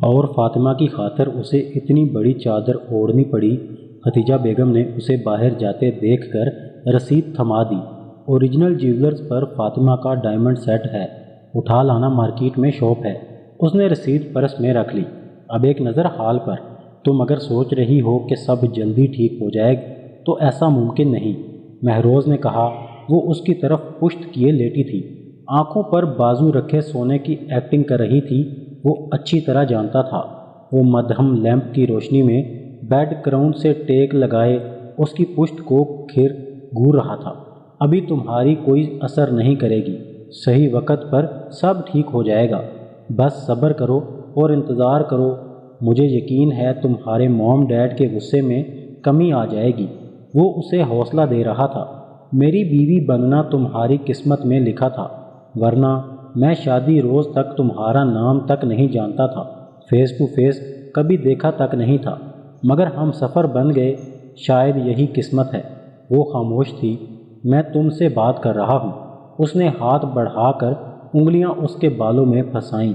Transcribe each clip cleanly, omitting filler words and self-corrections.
اور فاطمہ کی خاطر اسے اتنی بڑی چادر اوڑھنی پڑی۔ ختیجہ بیگم نے اسے باہر جاتے دیکھ کر رسید تھما دی۔ اوریجنل جیولرز پر فاطمہ کا ڈائمنڈ سیٹ ہے، اٹھا لانا مارکیٹ میں شاپ ہے۔ اس نے رسید پرس میں رکھ لی۔ اب ایک نظر حال پر، تم اگر سوچ رہی ہو کہ سب جلدی ٹھیک ہو جائے تو ایسا ممکن نہیں، مہروز نے کہا۔ وہ اس کی طرف پشت کیے لیٹی تھی، آنکھوں پر بازو رکھے سونے کی ایکٹنگ کر رہی تھی۔ وہ اچھی طرح جانتا تھا، وہ مدھم لیمپ کی روشنی میں بیڈ گراؤنڈ سے ٹیک لگائے اس کی پشت کو گھیر گور رہا تھا۔ ابھی تمہاری کوئی اثر نہیں کرے گی، صحیح وقت پر سب ٹھیک ہو جائے گا، بس صبر کرو اور انتظار کرو۔ مجھے یقین ہے تمہارے موم ڈیڈ کے غصے میں کمی آ جائے گی۔ وہ اسے حوصلہ دے رہا تھا۔ میری بیوی بننا تمہاری قسمت میں لکھا تھا، ورنہ میں شادی روز تک تمہارا نام تک نہیں جانتا تھا، فیس ٹو فیس کبھی دیکھا تک نہیں تھا، مگر ہم سفر بن گئے، شاید یہی قسمت ہے۔ وہ خاموش تھی۔ میں تم سے بات کر رہا ہوں۔ اس نے ہاتھ بڑھا کر انگلیاں اس کے بالوں میں پھنسائیں،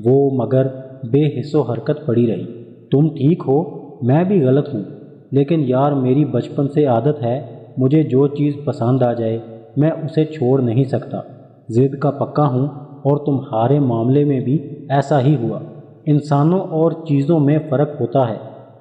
وہ مگر بے حس و حرکت پڑی رہی۔ تم ٹھیک ہو، میں بھی غلط ہوں، لیکن یار میری بچپن سے عادت ہے، مجھے جو چیز پسند آ جائے میں اسے چھوڑ نہیں سکتا، ضد کا پکا ہوں، اور تمہارے معاملے میں بھی ایسا ہی ہوا۔ انسانوں اور چیزوں میں فرق ہوتا ہے،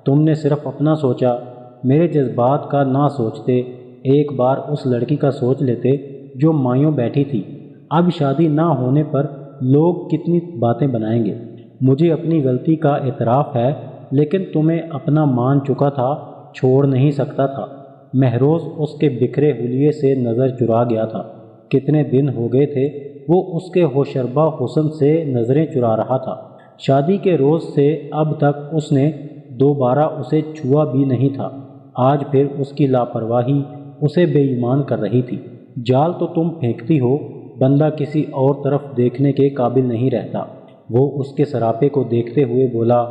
تم نے صرف اپنا سوچا، میرے جذبات کا نہ سوچتے، ایک بار اس لڑکی کا سوچ لیتے جو مایوں بیٹھی تھی۔ اب شادی نہ ہونے پر لوگ کتنی باتیں بنائیں گے۔ مجھے اپنی غلطی کا اعتراف ہے، لیکن تمہیں اپنا مان چکا تھا، چھوڑ نہیں سکتا تھا۔ مہروز اس کے بکھرے حلیے سے نظر چرا گیا تھا۔ کتنے دن ہو گئے تھے وہ اس کے ہوشربا حسن سے نظریں چرا رہا تھا۔ شادی کے روز سے اب تک اس نے دوبارہ اسے چھوا بھی نہیں تھا۔ آج پھر اس کی لاپرواہی اسے بے ایمان کر رہی تھی۔ جال تو تم پھینکتی ہو، بندہ کسی اور طرف دیکھنے کے قابل نہیں رہتا۔ وہ اس کے سراپے کو دیکھتے ہوئے بولا۔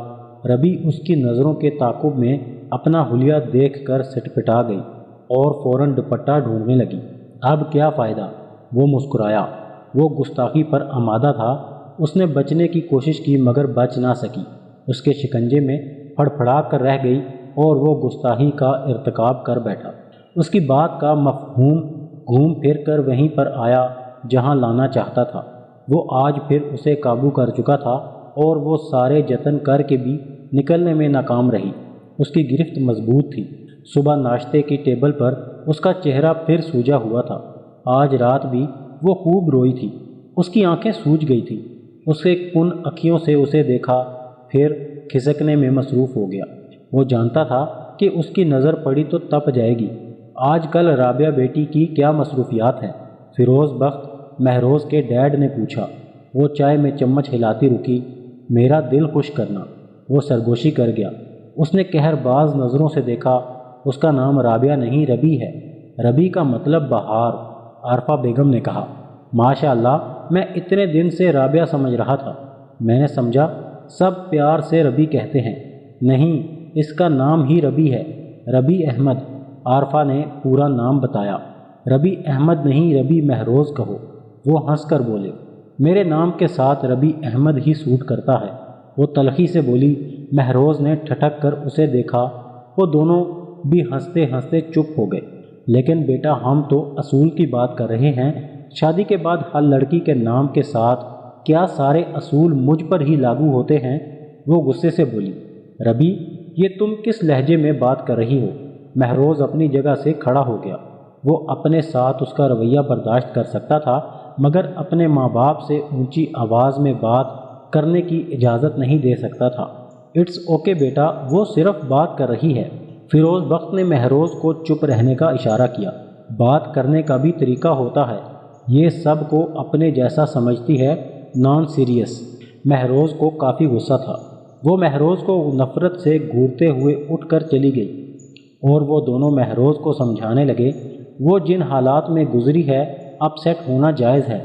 ربی اس کی نظروں کے تعاقب میں اپنا حلیہ دیکھ کر سٹپٹا گئی اور فوراً دوپٹہ ڈھونڈنے لگی۔ اب کیا فائدہ؟ وہ مسکرایا۔ وہ گستاخی پر آمادہ تھا۔ اس نے بچنے کی کوشش کی مگر بچ نہ سکی، اس کے شکنجے میں پھڑپھڑا کر رہ گئی اور وہ گستاخی کا ارتکاب کر بیٹھا۔ اس کی بات کا مفہوم گھوم پھر کر وہیں پر آیا جہاں لانا چاہتا تھا۔ وہ آج پھر اسے قابو کر چکا تھا اور وہ سارے جتن کر کے بھی نکلنے میں ناکام رہی۔ اس کی گرفت مضبوط تھی۔ صبح ناشتے کی ٹیبل پر اس کا چہرہ پھر سوجا ہوا تھا۔ آج رات بھی وہ خوب روئی تھی، اس کی آنکھیں سوج گئی تھیں۔ اس کے کن اکھیوں سے اسے دیکھا، پھر کھسکنے میں مصروف ہو گیا۔ وہ جانتا تھا کہ اس کی نظر پڑی تو تپ جائے گی۔ آج کل رابعہ بیٹی کی کیا مصروفیات ہیں؟ فیروز بخت مہروز کے ڈیڈ نے پوچھا۔ وہ چائے میں چمچ ہلاتی رکی۔ میرا دل خوش کرنا۔ وہ سرگوشی کر گیا۔ اس نے قہر باز نظروں سے دیکھا۔ اس کا نام رابعہ نہیں ربی ہے۔ ربی کا مطلب بہار، عارفہ بیگم نے کہا۔ ماشاء اللہ، میں اتنے دن سے رابعہ سمجھ رہا تھا۔ میں نے سمجھا سب پیار سے ربی کہتے ہیں۔ نہیں، اس کا نام ہی ربی ہے، ربی احمد۔ عارفہ نے پورا نام بتایا۔ ربی احمد نہیں، ربی مہروز کہو۔ وہ ہنس کر بولے۔ میرے نام کے ساتھ ربی احمد ہی سوٹ کرتا ہے۔ وہ تلخی سے بولی۔ مہروز نے ٹھٹک کر اسے دیکھا۔ وہ دونوں بھی ہنستے ہنستے چپ ہو گئے۔ لیکن بیٹا، ہم تو اصول کی بات کر رہے ہیں۔ شادی کے بعد ہر لڑکی کے نام کے ساتھ کیا سارے اصول مجھ پر ہی لاگو ہوتے ہیں؟ وہ غصے سے بولی۔ ربی، یہ تم کس لہجے میں بات کر رہی ہو؟ مہروز اپنی جگہ سے کھڑا ہو گیا۔ وہ اپنے ساتھ اس کا رویہ برداشت کر سکتا تھا، مگر اپنے ماں باپ سے اونچی آواز میں بات کرنے کی اجازت نہیں دے سکتا تھا۔ اٹس اوکے بیٹا، وہ صرف بات کر رہی ہے۔ فیروز بخت نے مہروز کو چپ رہنے کا اشارہ کیا۔ بات کرنے کا بھی طریقہ ہوتا ہے، یہ سب کو اپنے جیسا سمجھتی ہے، نان سیریس۔ مہروز کو کافی غصہ تھا۔ وہ مہروز کو نفرت سے گھورتے ہوئے اٹھ کر چلی گئی اور وہ دونوں مہروز کو سمجھانے لگے۔ وہ جن حالات میں گزری ہے، اپ سیٹ ہونا جائز ہے۔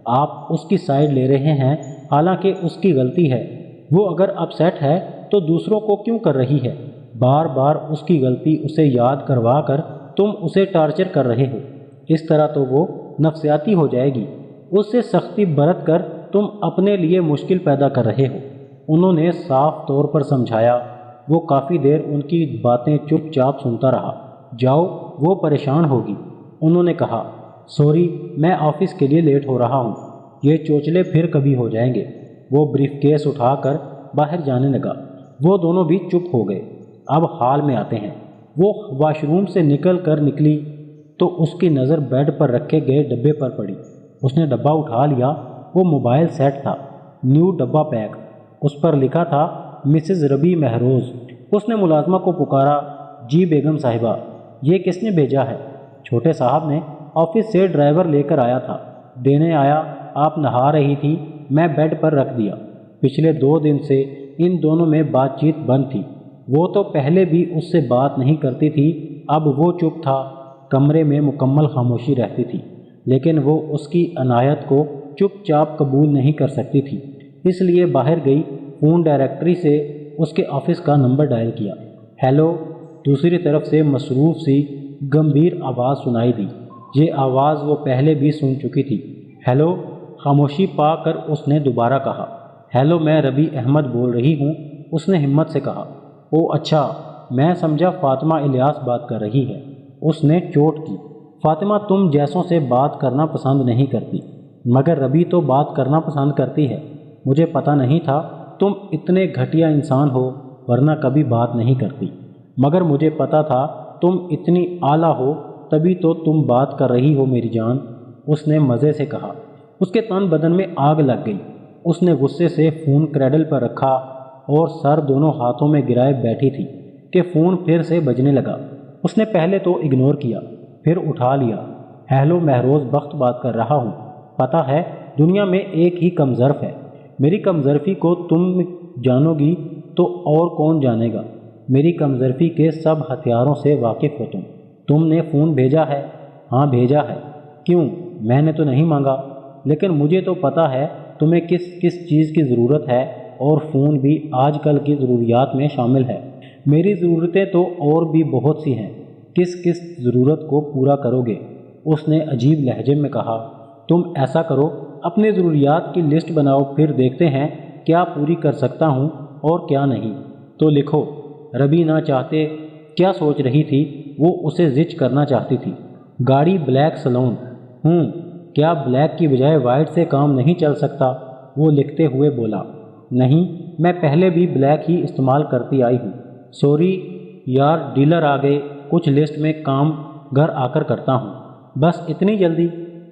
آپ اس کی سائیڈ لے رہے ہیں، حالانکہ اس کی غلطی ہے۔ وہ اگر اپ سیٹ ہے تو دوسروں کو کیوں کر رہی ہے؟ بار بار اس کی غلطی اسے یاد کروا کر تم اسے ٹارچر کر رہے ہو۔ اس طرح تو وہ نفسیاتی ہو جائے گی۔ اس سے سختی برت کر تم اپنے لیے مشکل پیدا کر رہے ہو۔ انہوں نے صاف طور پر سمجھایا۔ وہ کافی دیر ان کی باتیں چپ چاپ سنتا رہا۔ جاؤ، وہ پریشان ہوگی، انہوں نے کہا۔ سوری، میں آفس کے لیے لیٹ ہو رہا ہوں، یہ چوچلے پھر کبھی ہو جائیں گے۔ وہ بریف کیس اٹھا کر باہر جانے لگا۔ وہ دونوں بھی چپ ہو گئے۔ اب حال میں آتے ہیں۔ وہ واش روم سے نکل کر نکلی تو اس کی نظر بیڈ پر رکھے گئے ڈبے پر پڑی۔ اس نے ڈبہ اٹھا لیا۔ وہ موبائل سیٹ تھا، نیو ڈبہ پیک۔ اس پر لکھا تھا مسز ربی مہروز۔ اس نے ملازمہ کو پکارا۔ جی بیگم صاحبہ، یہ کس نے بھیجا ہے؟ چھوٹے صاحب نے، آفس سے ڈرائیور لے کر آیا تھا، دینے آیا، آپ نہا رہی تھی، میں بیڈ پر رکھ دیا۔ پچھلے 2 دن سے ان دونوں میں بات چیت بند تھی۔ وہ تو پہلے بھی اس سے بات نہیں کرتی تھی، اب وہ چپ تھا۔ کمرے میں مکمل خاموشی رہتی تھی، لیکن وہ اس کی عنایت کو چپ چاپ قبول نہیں کر سکتی تھی، اس لیے باہر گئی، فون ڈائریکٹری سے اس کے آفس کا نمبر ڈائل کیا۔ ہیلو، دوسری طرف سے مصروف سی گمبھیر آواز سنائی دی۔ یہ آواز وہ پہلے بھی سن چکی تھی۔ ہیلو، خاموشی پا کر اس نے دوبارہ کہا۔ ہیلو، میں ربی احمد بول رہی ہوں، اس نے ہمت سے کہا۔ او اچھا، میں سمجھا فاطمہ الیاس بات کر رہی ہے، اس نے چوٹ کی۔ فاطمہ تم جیسوں سے بات کرنا پسند نہیں کرتی، مگر ربی تو بات کرنا پسند کرتی ہے۔ مجھے پتہ نہیں تھا تم اتنے گھٹیا انسان ہو، ورنہ کبھی بات نہیں کرتی، مگر مجھے پتہ تھا تم اتنی اعلیٰ ہو، تبھی تو تم بات کر رہی ہو میری جان، اس نے مزے سے کہا۔ اس کے تن بدن میں آگ لگ گئی۔ اس نے غصے سے فون کریڈل پر رکھا اور سر دونوں ہاتھوں میں گرائے بیٹھی تھی کہ فون پھر سے بجنے لگا۔ اس نے پہلے تو اگنور کیا، پھر اٹھا لیا۔ ہیلو، مہروز بخت بات کر رہا ہوں۔ پتہ ہے دنیا میں ایک ہی کم ظرف ہے، میری کم ظرفی کو تم جانو گی تو اور کون جانے گا؟ میری کم ظرفی کے سب ہتھیاروں سے واقف ہو تم۔ تم نے فون بھیجا ہے؟ ہاں بھیجا ہے۔ کیوں؟ میں نے تو نہیں مانگا، لیکن مجھے تو پتہ ہے تمہیں کس کس چیز کی ضرورت ہے، اور فون بھی آج کل کی ضروریات میں شامل ہے۔ میری ضرورتیں تو اور بھی بہت سی ہیں، کس کس ضرورت کو پورا کرو گے؟ اس نے عجیب لہجے میں کہا۔ تم ایسا کرو، اپنی ضروریات کی لسٹ بناؤ، پھر دیکھتے ہیں کیا پوری کر سکتا ہوں اور کیا نہیں۔ تو لکھو۔ ربی نہ چاہتے کیا سوچ رہی تھی، وہ اسے زچ کرنا چاہتی تھی۔ گاڑی بلیک سلون۔ کیا بلیک کی بجائے وائٹ سے کام نہیں چل سکتا؟ وہ لکھتے ہوئے بولا۔ نہیں، میں پہلے بھی بلیک ہی استعمال کرتی آئی ہوں۔ سوری یار، ڈیلر آ گئے، کچھ لسٹ میں کام گھر آ کر کرتا ہوں۔ بس اتنی جلدی؟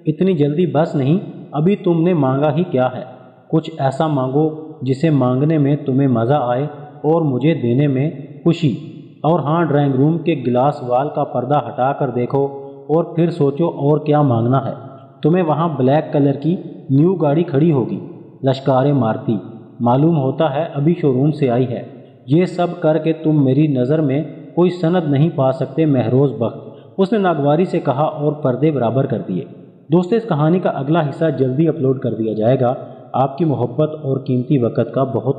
اتنی جلدی بس نہیں، ابھی تم نے مانگا ہی کیا ہے؟ کچھ ایسا مانگو جسے مانگنے میں تمہیں مزہ آئے اور مجھے دینے میں خوشی۔ اور ہاں، ڈرائنگ روم کے گلاس وال کا پردہ ہٹا کر دیکھو اور پھر سوچو اور کیا مانگنا ہے۔ تمہیں وہاں بلیک کلر کی نیو گاڑی کھڑی ہوگی، لشکار مارتی، معلوم ہوتا ہے ابھی شو روم سے آئی ہے۔ یہ سب کر کے تم میری نظر میں کوئی سند نہیں پا سکتے مہروز بخت، اس نے ناگواری سے کہا اور پردے برابر کر دیے۔ دوستو، اس کہانی کا اگلا حصہ جلدی اپلوڈ کر دیا جائے گا۔ آپ کی محبت اور قیمتی وقت کا بہت